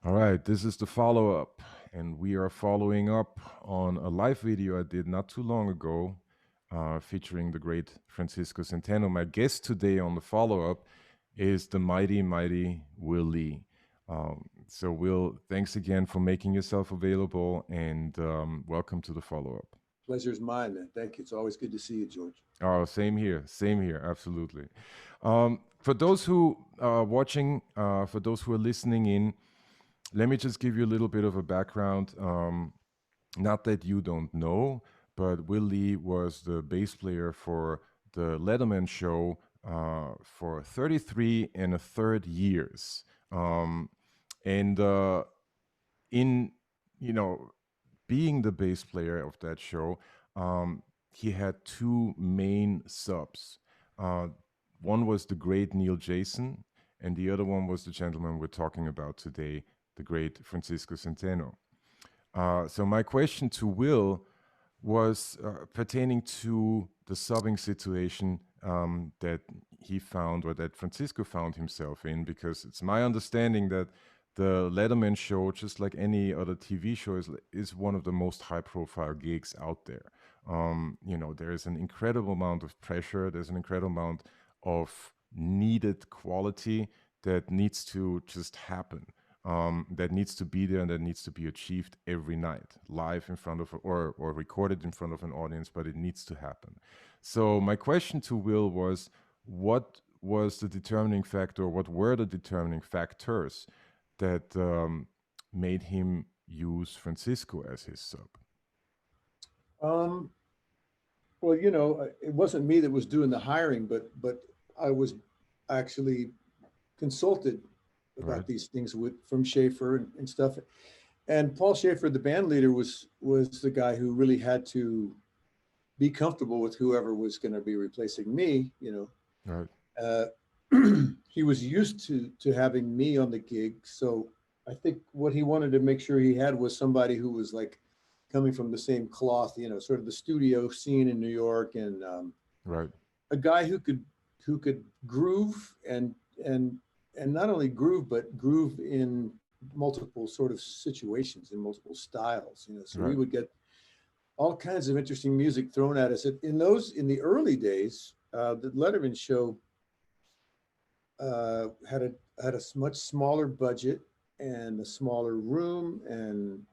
All right, this is the follow up, and we are following up on a live video I did not too long ago featuring the great Francisco Centeno. My guest today on the follow up is the mighty, mighty Will Lee. So, Will, thanks again for making yourself available and welcome to the follow up. Pleasure's mine, man. Thank you. It's always good to see you, George. Oh, same here, absolutely. For those who are watching, for those who are listening in, let me just give you a little bit of a background. Not that you don't know, but Will Lee was the bass player for the Letterman show for 33 and a third years. And in, you know, being the bass player of that show, he had two main subs. Uh, one was the great Neil Jason, and the other one was the gentleman we're talking about today, the great Francisco Centeno. So my question to Will was pertaining to the subbing situation that he found or that Francisco found himself in, because it's my understanding that the Letterman show, just like any other TV show, is one of the most high-profile gigs out there. There is an incredible amount of pressure. There's an incredible amount of needed quality that needs to just happen, that needs to be there and that needs to be achieved every night, live in front of or recorded in front of an audience, but it needs to happen. So my question to Will was, what was the determining factor? What were the determining factors that made him use Francisco as his sub? Um, well, it wasn't me that was doing the hiring, but I was actually consulted Right, about these things with from Schaefer and stuff. And Paul Schaefer, the band leader, was the guy who really had to be comfortable with whoever was going to be replacing me. right, Uh, he was used to having me on the gig, so I think what he wanted to make sure he had was somebody who was like coming from the same cloth, sort of the studio scene in New York, and right. a guy who could groove and and not only groove but groove in multiple sort of situations in multiple styles. So we Right. would get all kinds of interesting music thrown at us. In the early days. The Letterman show had a much smaller budget and a smaller room and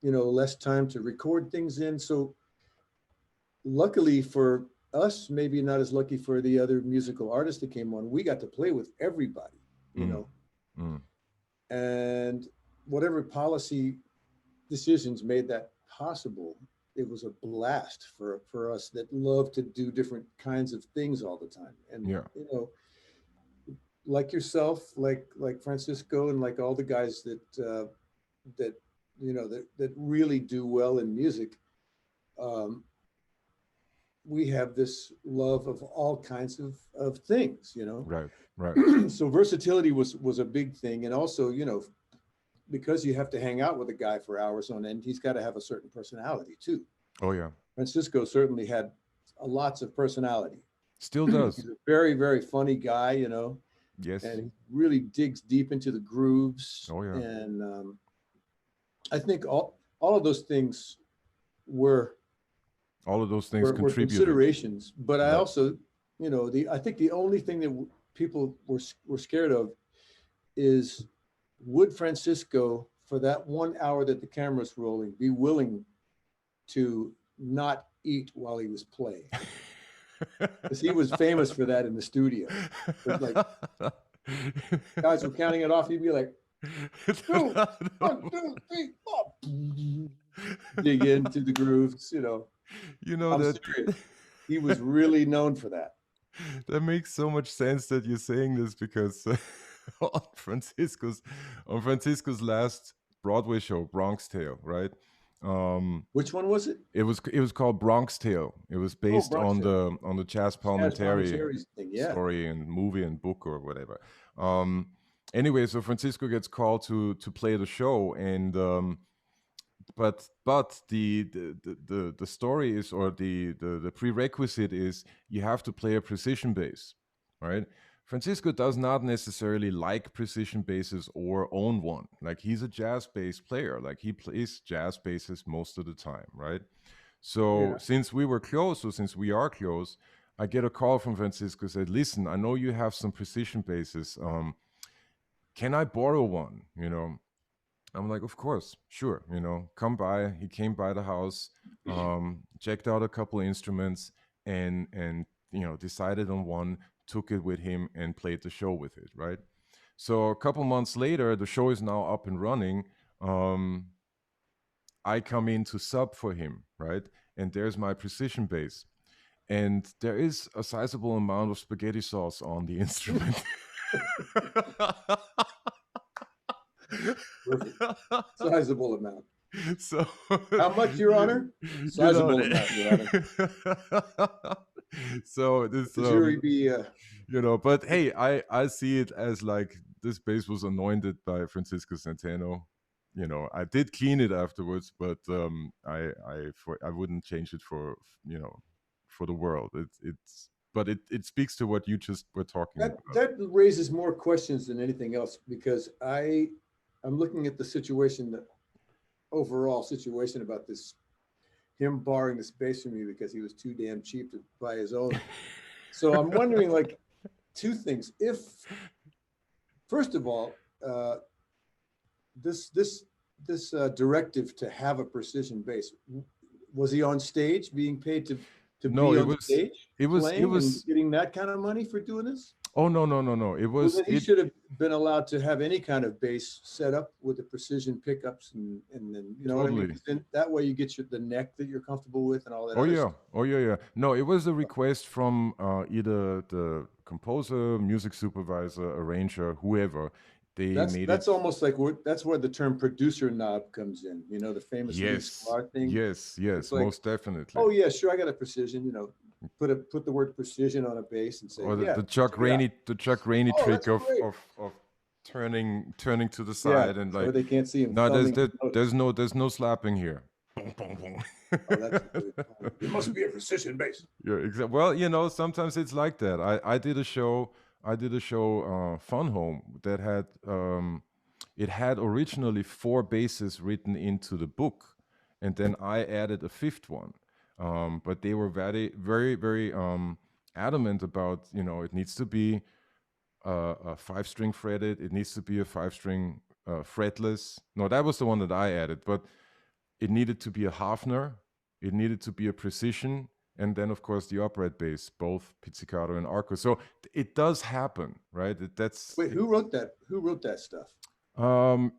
less time to record things in. So luckily for us, maybe not as lucky for the other musical artists that came on, we got to play with everybody, you Mm, know, mm, and whatever policy decisions made that possible. It was a blast for us that love to do different kinds of things all the time. And yeah. like yourself, like Francisco, and like all the guys that that really do well in music, um, we have this love of all kinds of things. Right. Right. So versatility was a big thing, and also because you have to hang out with a guy for hours on end, he's got to have a certain personality too. Oh yeah. Francisco certainly had lots of personality. Still does. He's a very very funny guy, Yes. and he really digs deep into the grooves. Oh yeah. And I think all of those things were All of those things were contributed. considerations. But I Right. also, the I think the only thing that people were scared of is, would Francisco, for that 1 hour that the camera's rolling, be willing to not eat while he was playing? Because he was famous for that in the studio. It's like guys were counting it off, he'd be like, two, 1, 2, 3, 4. Dig into the grooves. you know I'm that serious. He was really known for that. that makes so much sense that you're saying this because on Francisco's on Francisco's last Broadway show, Bronx Tale, right? Um, Which one was it? it was called Bronx Tale. It was Oh, based Bronx on Tale. the Jazz Jazz Palminteri Palminteri's thing. Yeah. story and movie and book or whatever. Um, anyway, so Francisco gets called to play the show, and but the story is, or the prerequisite is, you have to play a precision bass, right? Francisco does not necessarily like precision basses or own one. Like he's a jazz bass player. Like he plays jazz basses most of the time, right? So Yeah. since we were close, or since we are close, I get a call from Francisco, said, "Listen, I know you have some precision basses. Can I borrow one?" I'm like, "Of course, sure. Come by." He came by the house, checked out a couple of instruments, and decided on one, took it with him, and played the show with it. Right. So a couple months later, the show is now up and running. Um, I come in to sub for him, right? And there's my precision bass. And there is a sizable amount of spaghetti sauce on the instrument. Perfect. Sizable amount. So, How much, Your Honor? you know, Sizable amount, Your Honor. so this The jury be, but hey, I see it as like this bass was anointed by Francisco Centeno. I did clean it afterwards, but I wouldn't change it for the world. But it speaks to what you just were talking that about. that raises more questions than anything else, because I'm looking at the situation, the overall situation about this, him borrowing the space from me because he was too damn cheap to buy his own. So I'm wondering, like, two things. If, first of all, this this this directive to have a precision bass, was he on stage being paid to No, be it on was stage it was it playing and was getting that kind of money for doing this? oh, no, no, no, no. It Well, was then he it should have been allowed to have any kind of bass set up with the precision pickups, and then, you know what I mean? totally. 'Cause then that way you get the neck that you're comfortable with and all that Oh other yeah, stuff. oh yeah, yeah. No, it was a request from either the composer, music supervisor, arranger, whoever. They made it. That's almost like that's where the term producer knob comes in. You know, the famous Lee Yes, Sklar thing. yes, It's yes, like, most definitely. oh yeah, sure, I got a precision. Put the word precision on a bass and say, Or yeah, the Chuck check it out. Rainey, the Chuck Rainey Oh, trick that's great. of turning to the Yeah, side and so like, they can't see him no, there's thumbing there, the notes. there's no slapping here. Boom, boom, Oh, that's boom. really funny. It must be a precision bass. Yeah, exactly. Well, sometimes it's like that. I did a show, Fun Home, that had it had originally four bases written into the book, and then I added a fifth one. But they were very, very, very adamant about, it needs to be a five-string fretted. It needs to be a five-string fretless. No, that was the one that I added, but it needed to be a Hafner, it needed to be a precision, and then of course the upright bass, both pizzicato and arco. So it does happen, right? Wait, who wrote that? Who wrote that stuff?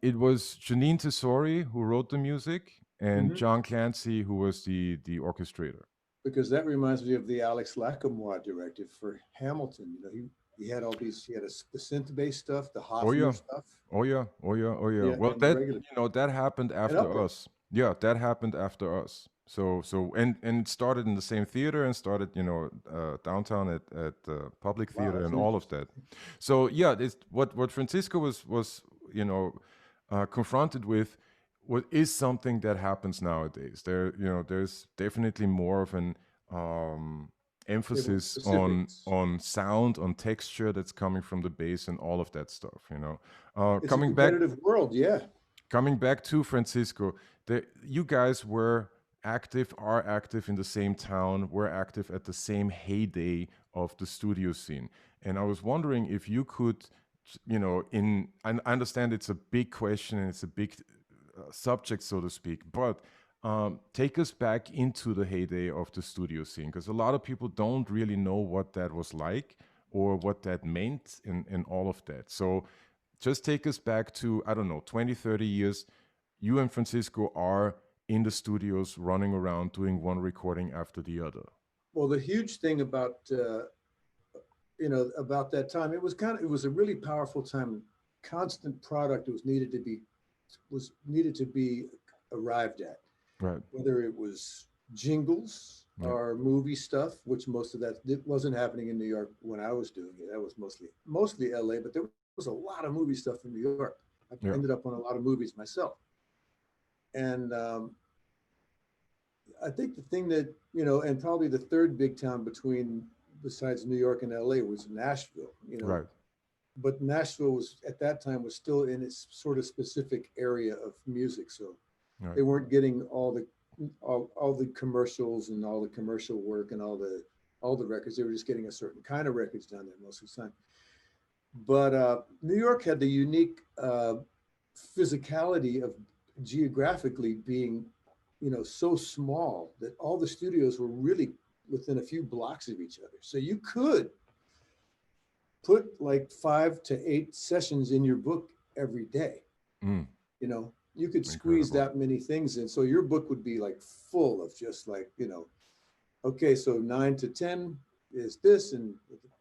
It was Janine Tesori who wrote the music, and Hmm. John Clancy who was the orchestrator. Because that reminds me of the Alex Lacamoire directive for Hamilton. He had all these. He had the synth bass stuff, the Oh Hofner yeah, stuff, oh yeah, oh yeah, oh yeah. yeah, Well, and the that regular that happened and after upright. us. Yeah, that happened after us. So it started in the same theater and started downtown at Public Wow, Theater that's and all of interesting. that. So yeah, it's what Francisco was confronted with. What is something that happens nowadays? There's definitely more of an Yeah, with emphasis on specifics. sound, on texture that's coming from the bass and all of that stuff. It's a Coming back competitive world. Yeah. coming back to Francisco, you guys are active in the same town, were active at the same heyday of the studio scene. And I was wondering if you could, I understand it's a big question and it's a big subject, so to speak, but take us back into the heyday of the studio scene, because a lot of people don't really know what that was like or what that meant and all of that. So just take us back to, I don't know, 20, 30 years. You and Francisco are in the studios running around doing one recording after the other. Well, the huge thing about about that time, it was a really powerful time. Constant product was needed to be arrived at, Right. whether it was jingles Yeah. or movie stuff, which most of that it wasn't happening in New York when I was doing it. That was mostly LA, but there was a lot of movie stuff in New York. I Yeah. ended up on a lot of movies myself, and I think the thing that and probably the third big town between besides New York and LA was Nashville, you know. Right. But Nashville was at that time was still in its sort of specific area of music, so Right. they weren't getting all the commercials and all the commercial work and all the records. They were just getting a certain kind of records down there most of the time. But New York had the unique physicality of geographically being, you know, so small that all the studios were really within a few blocks of each other. So you could put like 5 to 8 sessions in your book every day. Mm. You know, you could squeeze Incredible. that many things in. So your book would be like full of just like, you know, okay, so 9 to 10 is this, and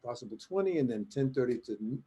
possible 20, and then 10:30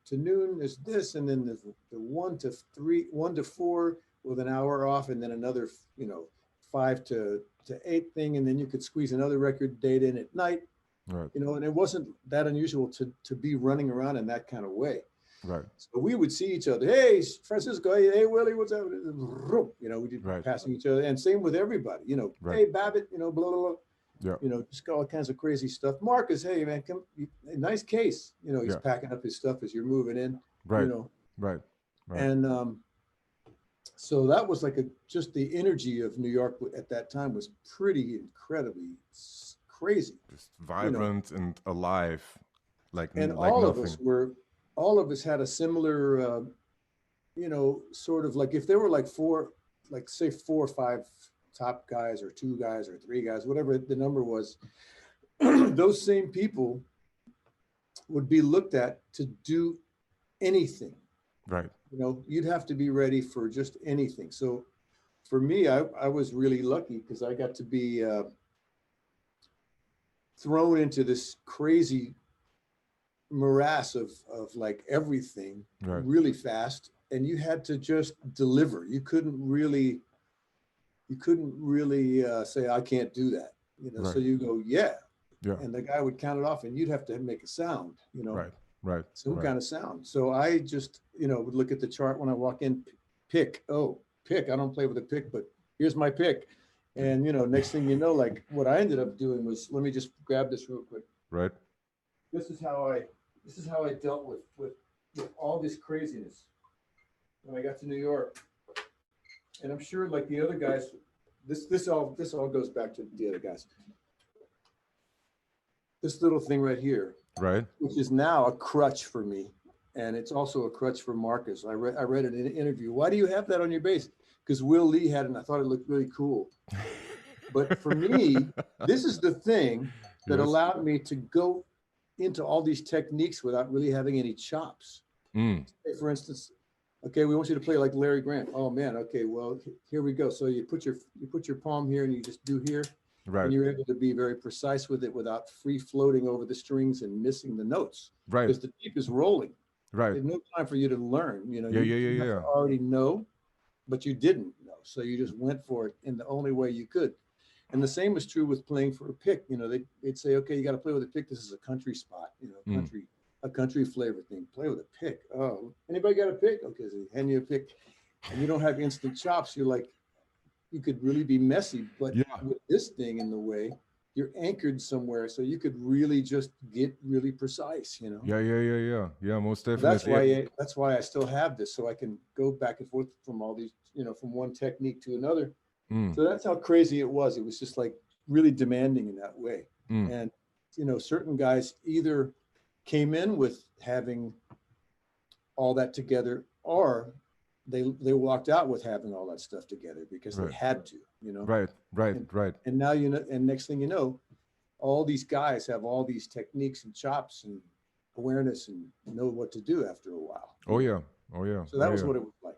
to noon is this, and then the 1 to 3, 1 to 4 with an hour off, and then another, you know, 5 to 8 thing, and then you could squeeze another record date in at night, Right. you know, and it wasn't that unusual to be running around in that kind of way. Right. So we would see each other. Hey, Francisco. Hey, Willie. What's up? You know, we did Right. passing each other, and same with everybody. You know, Right. hey, Babbitt. You know, blah blah blah. Yeah. You know, just all kinds of crazy stuff. Marcus, hey man, come. Nice case. You know, he's Yeah. packing up his stuff as you're moving in. Right. You know, Right. Right. and so that was like just the energy of New York at that time was pretty incredibly crazy. Just You know, vibrant and alive, like and like all nothing. of us had a similar you know, sort of like if there were like four, like say 4 or 5 top guys or 2 guys or 3 guys, whatever the number was, those same people would be looked at to do anything. Right. You know, you'd have to be ready for just anything. So for me, I was really lucky because I got to be thrown into this crazy morass of like everything Right. really fast, and you had to just deliver. You couldn't really say I can't do that, you know. So Right. you go, yeah, Yeah. and the guy would count it off, and you'd have to make a sound, you know, Right. Right. some Right. kind of sound. So I just, you know, would look at the chart when I walk in, pick. Oh, pick. I don't play with a pick, but here's my pick. And you know, next thing you know, like what I ended up doing was, let me just grab this real quick. Right. This is how I dealt with all this craziness when I got to New York. And I'm sure like the other guys, this all goes back to the other guys. This little thing right here, Right. which is now a crutch for me, and it's also a crutch for Marcus. I read in an interview. Why do you have that on your bass? Because Will Lee had it, and I thought it looked really cool. But for me, this is the thing that Yes. allowed me to go into all these techniques without really having any chops. Mm. Say, for instance, okay, we want you to play like Larry Grant. Oh man, okay, well here we go. So you put your palm here and you just do here, Right. and you're able to be very precise with it without free floating over the strings and missing the notes Right. because the tape is rolling. Right. There's no time for you to learn. You know, Yeah. you, Yeah. you Yeah. have Yeah. to already know, but you didn't know, so you just went for it in the only way you could. And the same is true with playing for a pick. You know, they'd say, okay, you got to play with a pick. This is a country spot, you know, Mm. a country flavor thing. Play with a pick. Oh, anybody got a pick? Okay, so they hand you a pick, and you don't have instant chops. You're like, you could really be messy, but Yeah. with this thing in the way, you're anchored somewhere, so you could really just get really precise. You know. Yeah. Yeah. Yeah. Yeah. Yeah. Most That's definitely. Yeah. that's why I still have this, so I can go back and forth from all these, you know, from one technique to another. Mm. So that's how crazy it was. It was just like really demanding in that way. Mm. And you know, certain guys either came in with having all that together, or they walked out with having all that stuff together because they Right. had to, you know. Right. Right. And, Right. and now you know, and next thing you know, all these guys have all these techniques and chops and awareness and know what to do after a while. Oh yeah. Oh yeah. So that Oh was yeah. what it was like.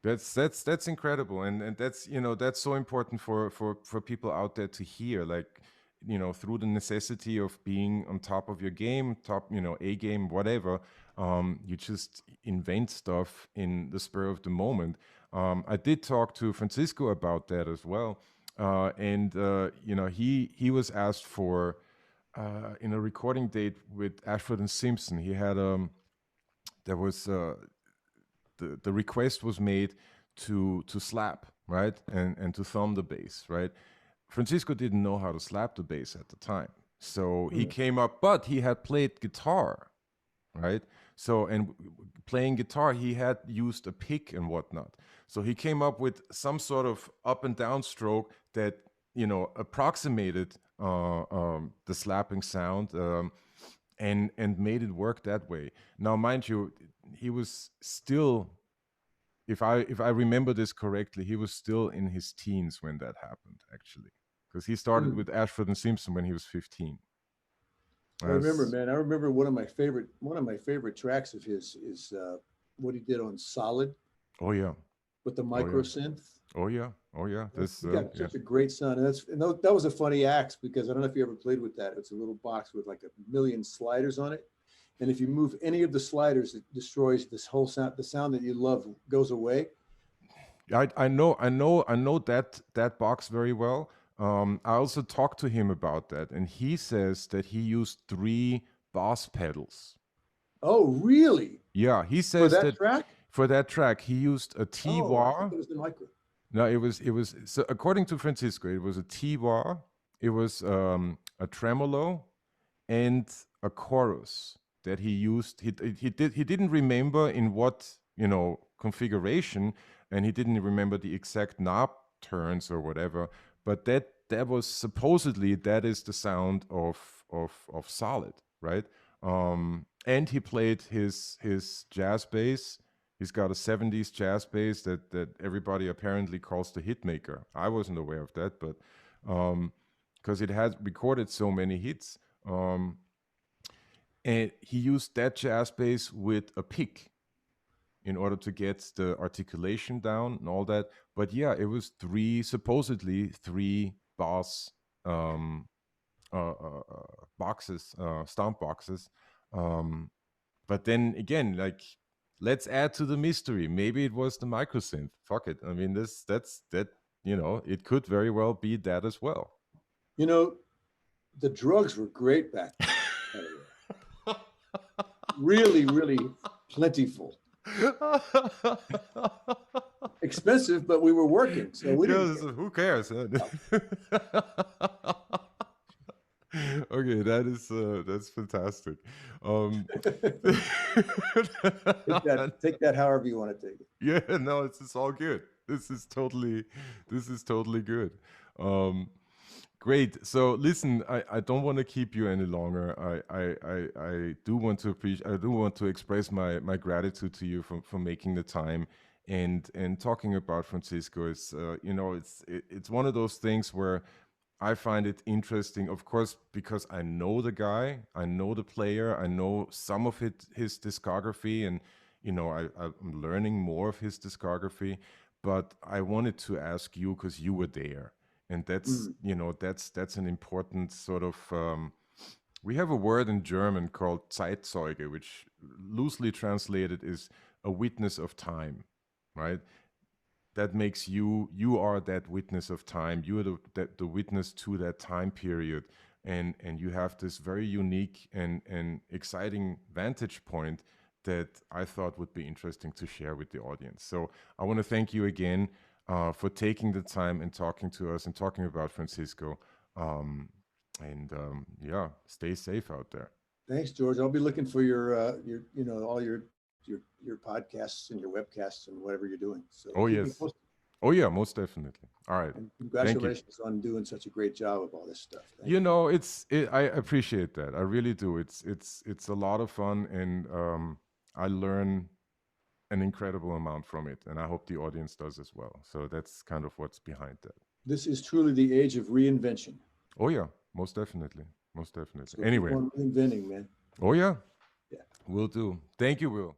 That's incredible, and that's, you know, that's so important for people out there to hear, like, you know, through the necessity of being on top of your game, top, you know, a game, whatever. You just invent stuff in the spur of the moment. I did talk to Francisco about that as well, and you know, he was asked for in a recording date with Ashford and Simpson. He had there was the request was made to slap, right, and to thumb the bass, right. Francisco didn't know how to slap the bass at the time, So he Hmm. came up, but he had played guitar, right? So, and playing guitar, he had used a pick and whatnot. So he came up with some sort of up and down stroke that, approximated the slapping sound, and made it work that way. Now, mind you, he was still, if I remember this correctly, he was still in his teens when that happened, actually, because he started Hmm. with Ashford and Simpson when he was 15. I remember, As man. I remember one of my favorite tracks of his is what he did on Solid Oh yeah, with the oh micro yeah, synth. oh yeah, oh yeah. This He got yeah. such a great sound, and that was a funny axe because I don't know if you ever played with that. It's a little box with like a million sliders on it, and if you move any of the sliders, it destroys this whole sound. The sound that you love goes away. I know that box very well. I also talked to him about that, and he says that he used three boss pedals. Oh, really? Yeah, he For says that that track? for that track he used a Oh, I thought T-wah. it was the micro. No, it was so according to Francisco, it was a T-wah, it was a tremolo, and a chorus that he used. He didn't remember in what configuration, and he didn't remember the exact knob turns or whatever. But that was supposedly that is the sound of Solid, right? And he played his jazz bass. He's got a 70s jazz bass that everybody apparently calls the hitmaker. I wasn't aware of that, but because it has recorded so many hits. Um, and he used that jazz bass with a pick in order to get the articulation down and all that. But yeah, it was supposedly three bass um, boxes, stomp boxes. Um, but then again, like, let's add to the mystery. Maybe it was the microsynth. Fuck it. I mean, it could very well be that as well. You know, the drugs were great back then. By the way. Really, really plentiful. Expensive, but we were working, so we didn't Yes, care. who cares? Huh? Okay, that's fantastic. Um, Take that however you want to take it. yeah, no, it's all good. This is totally good. Um, Great. So listen, I don't want to keep you any longer. I do want to appreciate. I do want to express my gratitude to you for making the time and talking about Francisco. It's one of those things where I find it interesting, of course, because I know the guy, I know the player, I know some of his discography, and I'm learning more of his discography. But I wanted to ask you because you were there, and that's Mm. you know that's an important sort of. We have a word in German called Zeitzeuge, which loosely translated is a witness of time, right? That makes you are that witness of time. You are the witness to that time period, and you have this very unique and exciting vantage point that I thought would be interesting to share with the audience. So I want to thank you again for taking the time and talking to us and talking about Francisco. Yeah, stay safe out there. Thanks, George. I'll be looking for all your podcasts and your webcasts and whatever you're doing. So Oh keep me yes. posted. Oh yeah, most definitely. All right. And Thank you. congratulations on doing such a great job of all this stuff. Thank You you. know, I appreciate that. I really do. It's a lot of fun, and I learn an incredible amount from it, and I hope the audience does as well. So that's kind of what's behind that. This is truly the age of reinvention. Oh yeah, most definitely, most definitely. So keep Anyway, on reinventing, man. oh yeah, Yeah. will do. Thank you, Will.